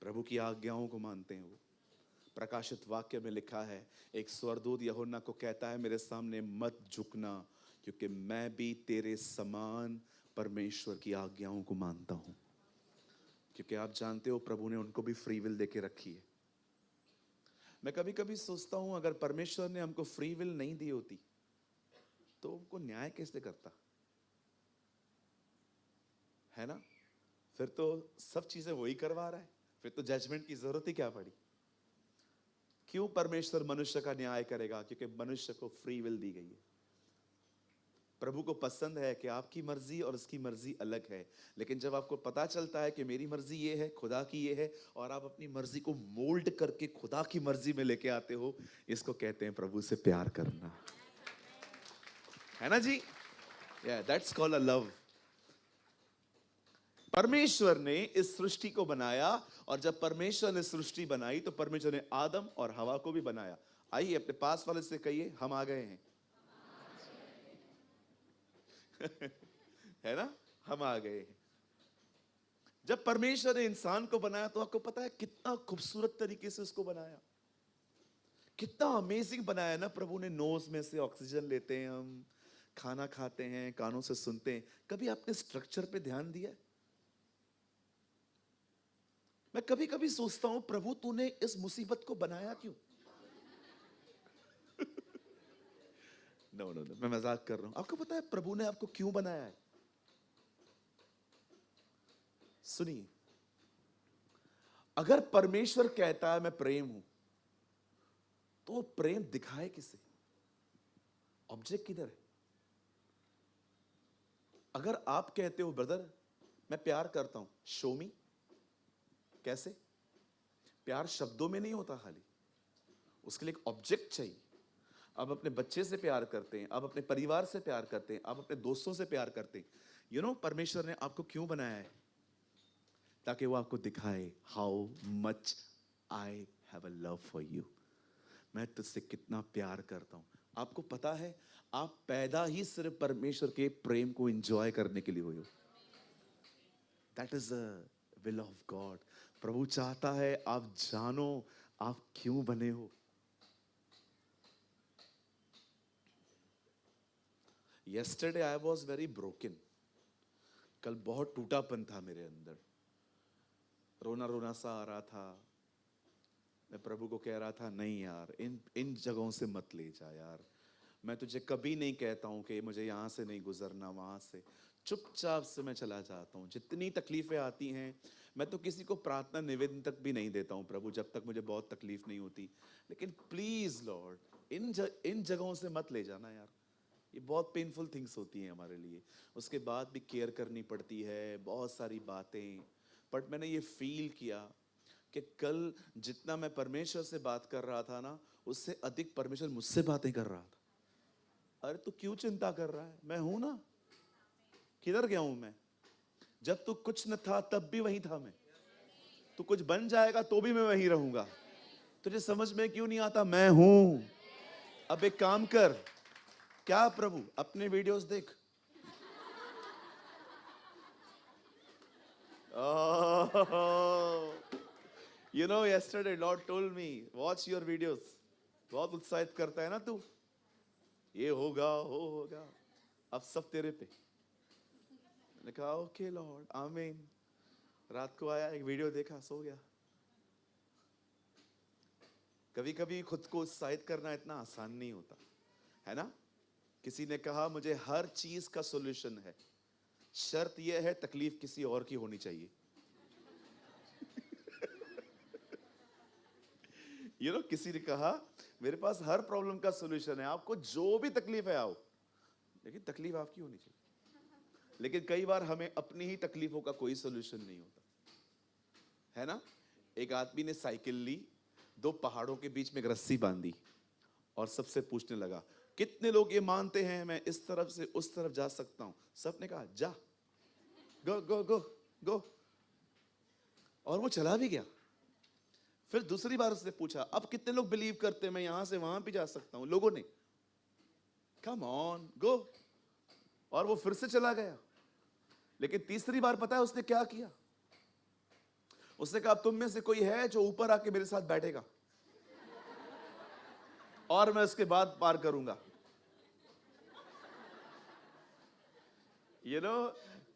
प्रभु की आज्ञाओं को मानते हैं वो। प्रकाशित वाक्य में लिखा है, एक स्वर्गदूत यूहन्ना को कहता है, मेरे सामने मत झुकना, क्योंकि मैं भी तेरे समान परमेश्वर की आज्ञाओं को मानता हूं। क्योंकि आप जानते हो प्रभु ने उनको भी फ्री विल देके रखी है। मैं कभी कभी सोचता हूं, अगर परमेश्वर ने हमको फ्री विल नहीं दी होती तो उनको न्याय कैसे करता, है ना? फिर तो सब चीजें वही करवा रहा है, फिर तो जजमेंट की जरूरत ही क्या पड़ी। क्यों परमेश्वर मनुष्य का न्याय करेगा? क्योंकि मनुष्य को फ्री विल दी गई है। प्रभु को पसंद है कि आपकी मर्जी और उसकी मर्जी अलग है, लेकिन जब आपको पता चलता है कि मेरी मर्जी ये है, खुदा की ये है, और आप अपनी मर्जी को मोल्ड करके खुदा की मर्जी में लेके आते हो, इसको कहते हैं प्रभु से प्यार करना, है ना जी? That's called a love. परमेश्वर ने इस सृष्टि को बनाया, और जब परमेश्वर ने सृष्टि बनाई तो परमेश्वर ने आदम और हवा को भी बनाया। आइए अपने पास वाले से कहिए, हम आ गए हैं। है ना? हम आ गए हैं। जब परमेश्वर ने इंसान को बनाया तो आपको पता है कितना खूबसूरत तरीके से उसको बनाया, कितना अमेजिंग बनाया ना प्रभु ने। नोज में से ऑक्सीजन लेते हैं हम, खाना खाते हैं, कानों से सुनते हैं। कभी आपने स्ट्रक्चर पे ध्यान दिया? मैं कभी कभी सोचता हूं, प्रभु तूने इस मुसीबत को बनाया क्यों? नो नो नो, मैं मजाक कर रहा हूं। आपको पता है प्रभु ने आपको क्यों बनाया है? सुनिए, अगर परमेश्वर कहता है मैं प्रेम हूं, तो प्रेम दिखाए किसे? ऑब्जेक्ट किधर है? अगर आप कहते हो ब्रदर मैं प्यार करता हूं, शो मी, कैसे? प्यार शब्दों में नहीं होता खाली, उसके लिए एक ऑब्जेक्ट चाहिए। आप अपने बच्चे से प्यार करते हैं, आप अपने परिवार से प्यार करते हैं, आप अपने दोस्तों से प्यार करते हैं। यू नो परमेश्वर ने आपको क्यों बनाया है? ताकि वो आपको दिखाए how much I have a love for you. मैं तुझसे कितना प्यार करता हूं। आपको पता है आप पैदा ही सिर्फ परमेश्वर के प्रेम को एंजॉय करने के लिए हुए हो। That is the will of God. प्रभु चाहता है आप जानो आप क्यों बने हो। Yesterday I was very broken. कल बहुत टूटापन था मेरे अंदर, रोना रोना सा आ रहा था। मैं प्रभु को कह रहा था, नहीं यार, इन इन जगहों से मत ले जा यार। मैं तुझे कभी नहीं कहता हूं कि मुझे यहाँ से नहीं गुजरना, वहाँ से चुपचाप से मैं चला जाता हूँ। जितनी तकलीफें आती हैं, मैं तो किसी को प्रार्थना निवेदन तक भी नहीं देता हूँ प्रभु, जब तक मुझे बहुत तकलीफ नहीं होती। लेकिन प्लीज लॉर्ड इन जगहों से मत ले जाना यार। ये बहुत पेनफुल थिंग्स होती हैं हमारे लिए, उसके बाद भी केयर करनी पड़ती है, बहुत सारी बातें। बट मैंने ये फील किया कि कल जितना मैं परमेश्वर से बात कर रहा था ना, उससे अधिक परमेश्वर मुझसे बातें कर रहा था। अरे तू क्यों चिंता कर रहा है, मैं हूं ना। किधर गया हूं मैं? जब तू कुछ न था तब भी वही था मैं। तू कुछ बन जाएगा तो भी मैं वही रहूंगा। तुझे समझ में क्यों नहीं आता? मैं हूं। अब एक काम कर, क्या प्रभु अपने वीडियोस देख। You know yesterday Lord told me watch your videos। बहुत उत्साहित करता है ना तू, ये होगा वो होगा, अब सब तेरे पे। मैंने कहा ओके लॉर्ड आमीन। रात को आया, एक वीडियो देखा, सो गया। कभी कभी खुद को उत्साहित करना इतना आसान नहीं होता, है ना? किसी ने कहा मुझे हर चीज का सॉल्यूशन है, शर्त यह है तकलीफ किसी और की होनी चाहिए। किसी ने कहा मेरे पास हर प्रॉब्लम का सॉल्यूशन है, आपको जो भी तकलीफ है आओ, लेकिन तकलीफ आपकी होनी चाहिए। लेकिन कई बार हमें अपनी ही तकलीफों का कोई सॉल्यूशन नहीं होता, है ना? एक आदमी ने साइकिल ली, दो पहाड़ों के बीच में एक रस्सी बांधी और सबसे पूछने लगा कितने लोग ये मानते हैं मैं इस तरफ से उस तरफ जा सकता हूं? सबने कहा जा, गो गो गो गो, और वो चला भी गया। फिर दूसरी बार उसने पूछा अब कितने लोग बिलीव करते हैं मैं यहां से वहां भी जा सकता हूं? लोगों ने कम ऑन गो, और वो फिर से चला गया। लेकिन तीसरी बार पता है उसने क्या किया? उसने कहा, अब तुम में से कोई है जो ऊपर आके मेरे साथ बैठेगा और मैं उसके बाद पार करूंगा।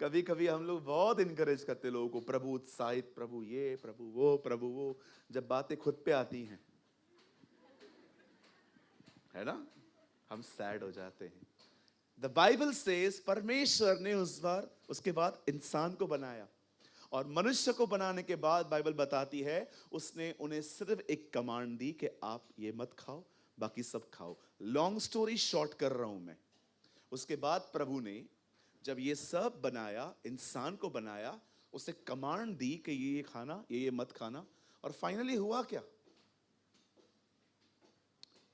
कभी कभी हम लोग बहुत इनकरेज करते लोगों को, प्रभु उत्साहित, प्रभु ये, प्रभु वो, प्रभु वो। जब बातें खुद पे आती हैं, है ना, हम सैड हो जाते हैं। द बाइबल सेज परमेश्वर ने उस बार उसके बाद इंसान को बनाया, और मनुष्य को बनाने के बाद बाइबल बताती है उसने उन्हें सिर्फ एक कमांड दी कि आप ये मत खाओ, बाकी सब खाओ। लॉन्ग स्टोरी शॉर्ट कर रहा हूं मैं। उसके बाद प्रभु ने जब ये सब बनाया, इंसान को बनाया, उसे कमांड दी कि ये खाना, ये मत खाना। और फाइनली हुआ क्या?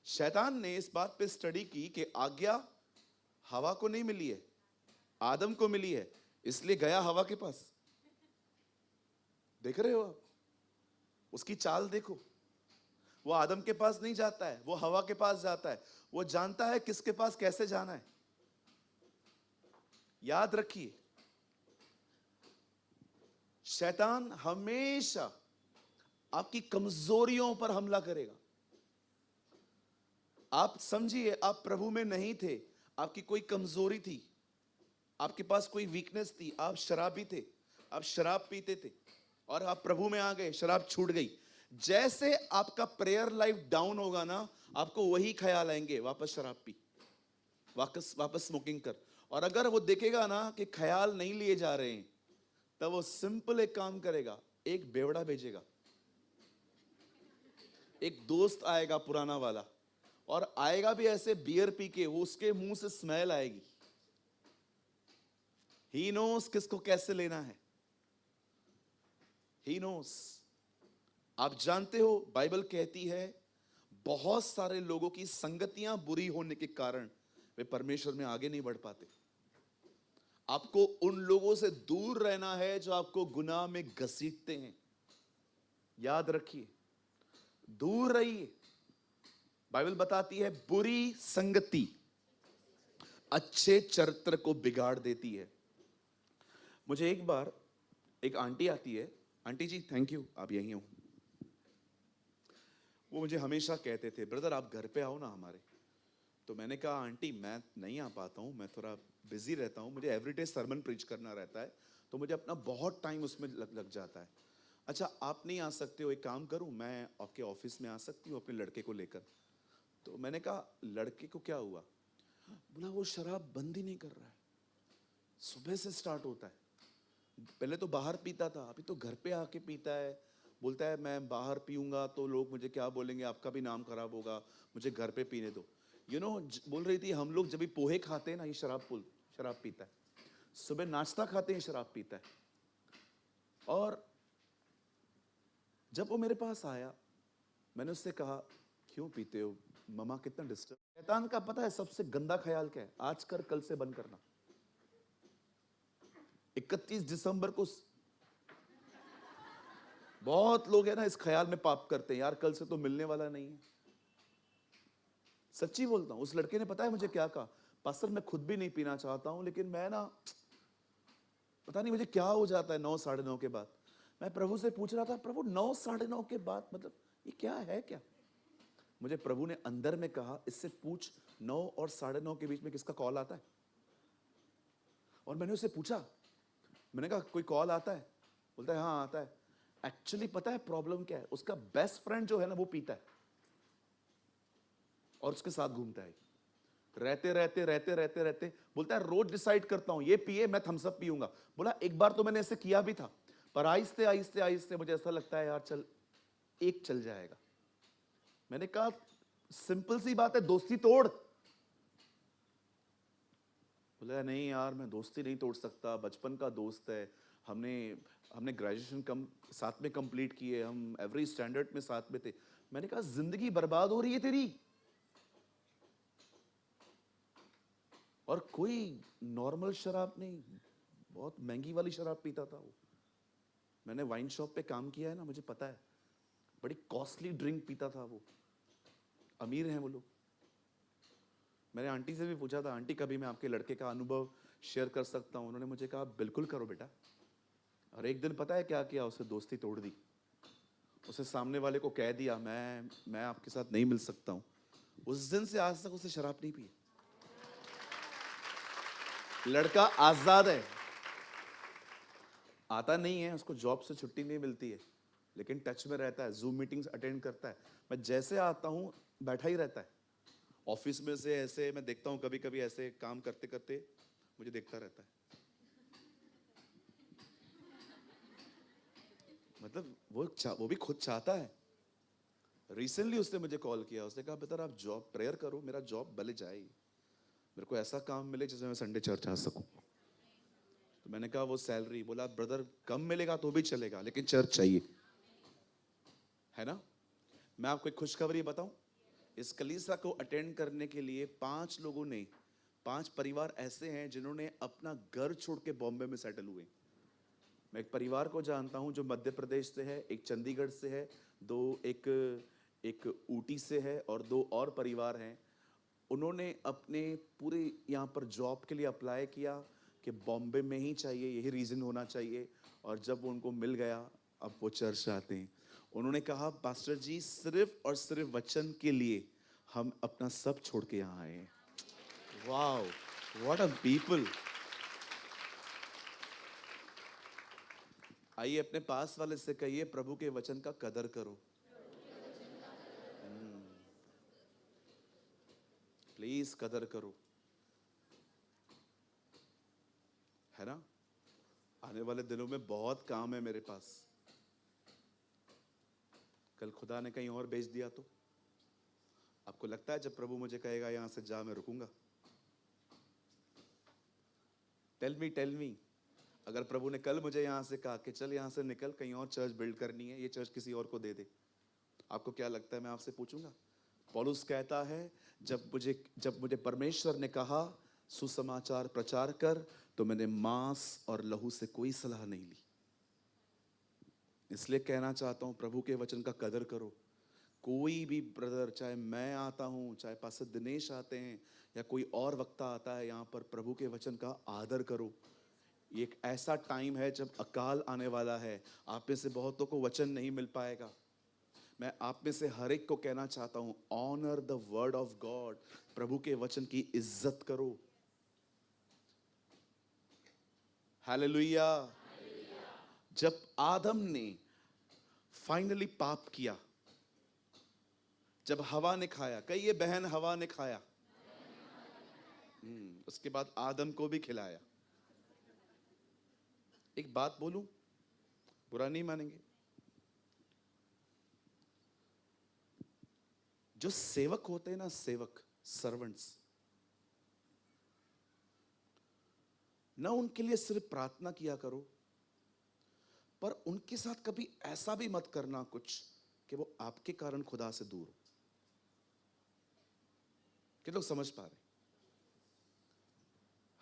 शैतान ने इस बात पे स्टडी की कि आज्ञा हवा को नहीं मिली है, आदम को मिली है, इसलिए गया हवा के पास। देख रहे हो आप? उसकी चाल देखो। वो आदम के पास नहीं जाता है, वो हवा के पास जाता है। वो जानता है किसके पास कैसे जाना है। याद रखिए, शैतान हमेशा आपकी कमजोरियों पर हमला करेगा। आप समझिए, आप प्रभु में नहीं थे, आपकी कोई कमजोरी थी, आपके पास कोई वीकनेस थी, आप शराबी थे, आप शराब पीते थे, और आप प्रभु में आ गए, शराब छूट गई। जैसे आपका प्रेयर लाइफ डाउन होगा ना, आपको वही ख्याल आएंगे, वापस शराब पी, वापस स्मोकिंग कर। और अगर वो देखेगा ना कि ख्याल नहीं लिए जा रहे हैं, तब वो सिंपल एक काम करेगा, एक बेवड़ा भेजेगा, एक दोस्त आएगा पुराना वाला, और आएगा भी ऐसे बियर पी के, वो उसके मुंह से स्मेल आएगी। ही नोस किसको कैसे लेना है, ही नोस। आप जानते हो, बाइबल कहती है बहुत सारे लोगों की संगतियां बुरी होने के कारण वे परमेश्वर में आगे नहीं बढ़ पाते। आपको उन लोगों से दूर रहना है जो आपको गुनाह में घसीटते हैं। याद रखिए, दूर रहिए। बाइबल बताती है बुरी संगति अच्छे चरित्र को बिगाड़ देती है। मुझे एक बार एक आंटी आती है, आंटी जी थैंक यू आप यहीं हो। वो मुझे हमेशा कहते थे, ब्रदर आप घर पे आओ ना हमारे। तो मैंने कहा आंटी मैं नहीं आ पाता हूँ, मैं थोड़ा बिजी रहता हूँ, मुझे एवरीडे सरमन प्रीच करना रहता है, तो मुझे अपना बहुत टाइम उसमें लग जाता है। अच्छा आप नहीं आ सकते हो, एक काम करूँ, मैं आपके ऑफिस में आ सकती हूँ अपने लड़के को लेकर। तो मैंने कहा लड़के को क्या हुआ? बोला वो शराब बंद ही नहीं कर रहा है, सुबह से स्टार्ट होता है। पहले तो बाहर पीता था, अभी तो घर पे आके पीता है। बोलता है मैं बाहर पीऊंगा तो लोग मुझे क्या बोलेंगे, आपका भी नाम खराब होगा, मुझे घर पे पीने दो। बोल रही थी हम लोग जब भी पोहे खाते हैं ना, ये शराब पीता है। सुबह नाश्ता खाते हैं, शराब पीता है। और जब वो मेरे पास आया, मैंने उससे कहा क्यों पीते हो ममा, कितना डिस्टर्ब। शैतान का पता है सबसे गंदा ख्याल क्या है? आज कर कल से बंद करना। 31 दिसंबर को बहुत लोग है ना इस ख्याल में पाप करते हैं, यार कल से तो मिलने वाला नहीं है। सच्ची बोलता हूं, उस लड़के ने पता है मुझे क्या कहा? पास्टर मैं खुद भी नहीं पीना चाहता हूं, लेकिन मैं ना पता नहीं मुझे क्या हो जाता है 9 साढ़े 9 के बाद। मैं प्रभु से पूछ रहा था, प्रभु 9 साढ़े 9 के बाद मतलब ये क्या है क्या? मुझे प्रभु ने अंदर में कहा इससे पूछ 9 और साढ़े 9 के बीच में किसका कॉल आता है। और मैंने उससे पूछा, मैंने कहा कोई कॉल आता है? बोलता है हाँ आता है। एक्चुअली पता है प्रॉब्लम क्या है? उसका बेस्ट फ्रेंड जो है ना वो पीता है और उसके साथ घूमता है। रहते बोलता है रोज डिसाइड करता हूं ये पिए मैं थम्स अप पीऊंगा। बोला एक बार तो मैंने ऐसे किया भी था, पर आहिस्ते आहिस्ते आहिस्ते मुझे ऐसा लगता है यार चल एक चल जाएगा। मैंने कहा सिंपल सी बात है, दोस्ती तोड़। बोला नहीं यार मैं दोस्ती नहीं तोड़ सकता, बचपन का दोस्त है, हमने हमने ग्रेजुएशन साथ में कंप्लीट किए, हम एवरी स्टैंडर्ड में साथ में थे। मैंने कहा जिंदगी बर्बाद हो रही है तेरी। और कोई नॉर्मल शराब नहीं, बहुत महंगी वाली शराब पीता था वो। मैंने वाइन शॉप पे काम किया है ना, मुझे पता है, बड़ी कॉस्टली ड्रिंक पीता था वो। अमीर हैं वो लोग। मैंने आंटी से भी पूछा था, आंटी कभी मैं आपके लड़के का अनुभव शेयर कर सकता हूं? उन्होंने मुझे कहा बिल्कुल करो बेटा, और एक दिन पता है क्या किया, उससे दोस्ती तोड़ दी। उसे सामने वाले को कह दिया, मैं आपके साथ नहीं मिल सकता हूं। उस दिन से आज तक उसे शराब नहीं पी। लड़का आजाद है, आता नहीं है, उसको जॉब से छुट्टी नहीं मिलती है, लेकिन टच में रहता है, जूम मीटिंग्स अटेंड करता है। मैं जैसे आता हूं बैठा ही रहता है। ऑफिस में से ऐसे मैं देखता हूं, कभी कभी ऐसे काम करते करते मुझे देखता रहता है। मतलब वो भी खुद चाहता है। रिसेंटली उसने मुझे कॉल किया, उसने कहा बेटा आप जॉब प्रेयर करो, मेरा जॉब भले जाए, मेरे को ऐसा काम मिले जिसमें मैं संडे चर्च आ सकूं। तो मैंने कहा वो सैलरी, बोला ब्रदर कम मिलेगा तो भी चलेगा, लेकिन चर्च चाहिए, है ना। मैं आपको एक खुशखबरी बताऊं, इस कलीसिया को अटेंड करने के लिए 5 लोगों ने, 5 परिवार ऐसे हैं जिन्होंने अपना घर छोड़ के बॉम्बे में सेटल हुए। मैं एक परिवार को जानता हूं जो मध्य प्रदेश से है, एक चंडीगढ़ से है, दो एक ऊटी से है, और 2 और परिवार हैं। उन्होंने अपने पूरे यहाँ पर जॉब के लिए अप्लाई किया कि बॉम्बे में ही चाहिए, यही रीज़न होना चाहिए, और जब उनको मिल गया अब वो चर्च आते हैं। उन्होंने कहा पास्टर जी सिर्फ और सिर्फ वचन के लिए हम अपना सब छोड़ के यहाँ आए हैं। Wow, what a people. आइए अपने पास वाले से कहिए प्रभु के वचन का कदर करो। प्लीज कदर करो, है ना। आने वाले दिनों में बहुत काम है मेरे पास। कल खुदा ने कहीं और भेज दिया तो आपको लगता है जब प्रभु मुझे कहेगा यहां से जा, मैं रुकूंगा? टेल मी, अगर प्रभु ने कल मुझे यहां से कहा कि चल यहां से निकल, कहीं और चर्च बिल्ड करनी है, ये चर्च किसी और को दे दे, आपको क्या लगता है मैं आपसे पूछूंगा? पौलुस कहता है जब मुझे परमेश्वर ने कहा सुसमाचार प्रचार कर, तो मैंने मांस और लहू से कोई सलाह नहीं ली। इसलिए कहना चाहता हूं प्रभु के वचन का कदर करो। कोई भी ब्रदर, चाहे मैं आता हूं, चाहे पास्टर दिनेश आते हैं, या कोई और वक्ता आता है यहाँ पर, प्रभु के वचन का आदर करो। ये एक ऐसा टाइम है जब अकाल आने वाला है। आप में से बहुतों को वचन नहीं मिल पाएगा। मैं आप में से हर एक को कहना चाहता हूं, honour the word of God. प्रभु के वचन की इज्जत करो। हालेलुया। जब आदम ने फाइनली पाप किया, जब हवा ने खाया, कहिए बहन हवा ने खाया, उसके बाद आदम को भी खिलाया। एक बात बोलूं, बुरा नहीं मानेंगे, जो सेवक होते हैं ना, सेवक, सर्वेंट्स, ना उनके लिए सिर्फ प्रार्थना किया करो, पर उनके साथ कभी ऐसा भी मत करना कुछ कि वो आपके कारण खुदा से दूर हो। कि लोग समझ पा रहे?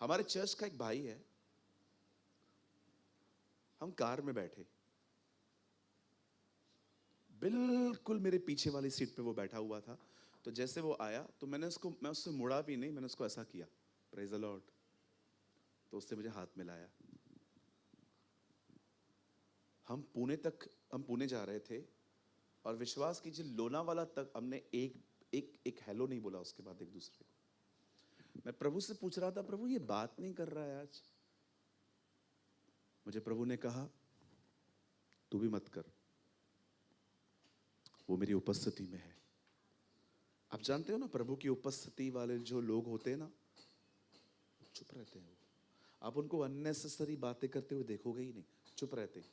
हमारे चर्च का एक भाई है, हम कार में बैठे, बिल्कुल मेरे पीछे वाली सीट पे वो बैठा हुआ था। तो जैसे वो आया तो मैं उससे मुड़ा भी नहीं, मैंने उसको ऐसा किया, प्रेज द लॉर्ड। तो उससे मुझे हाथ मिलाया। हम पुणे जा रहे थे, और विश्वास कीजिए लोनावाला तक हमने एक हेलो नहीं बोला उसके बाद एक दूसरे को। मैं प्रभु से पूछ रहा था, प्रभु ये बात नहीं कर रहा है आज। मुझे प्रभु ने कहा तू भी मत कर, वो मेरी उपस्थिति में है। आप जानते हो ना, प्रभु की उपस्थिति वाले जो लोग होते हैं ना, चुप रहते हैं। आप उनको अननेसेसरी बातें करते हुए देखोगे ही नहीं, चुप रहते हैं।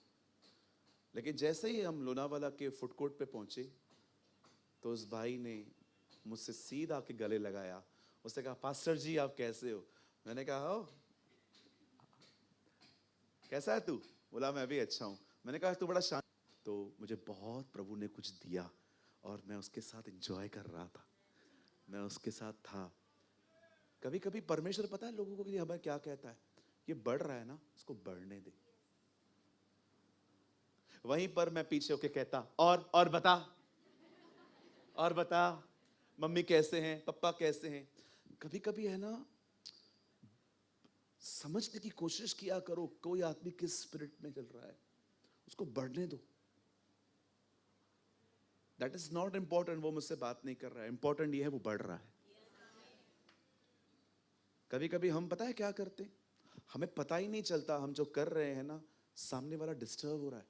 लेकिन जैसे ही हम लोनावाला के फूड कोर्ट पे पहुंचे, तो उस भाई ने मुझसे सीधा के गले लगाया। उसने कहा पास्टर जी आप कैसे हो? मैंने कहा हो, कैसा है तू? बोला मैं भी अच्छा हूं। मैंने कहा तू बड़ा शांत। तो मुझे बहुत प्रभु ने कुछ दिया, और मैं उसके साथ एंजॉय कर रहा था, मैं उसके साथ था। कभी कभी परमेश्वर पता है लोगों को कि हमें क्या कहता है, ये बढ़ रहा है ना, इसको बढ़ने दे। वहीं पर मैं पीछे होके कहता और बता, और बता, मम्मी कैसे हैं, पापा कैसे हैं। कभी कभी है ना, समझने की कोशिश किया करो कोई आदमी किस स्पिरिट में चल रहा है, उसको बढ़ने दो। दैट इज नॉट इंपॉर्टेंट वो मुझसे बात नहीं कर रहा है, इंपॉर्टेंट ये है वो बढ़ रहा है। कभी कभी हम पता है क्या करते हैं, हमें पता ही नहीं चलता हम जो कर रहे हैं ना, सामने वाला डिस्टर्ब हो रहा है।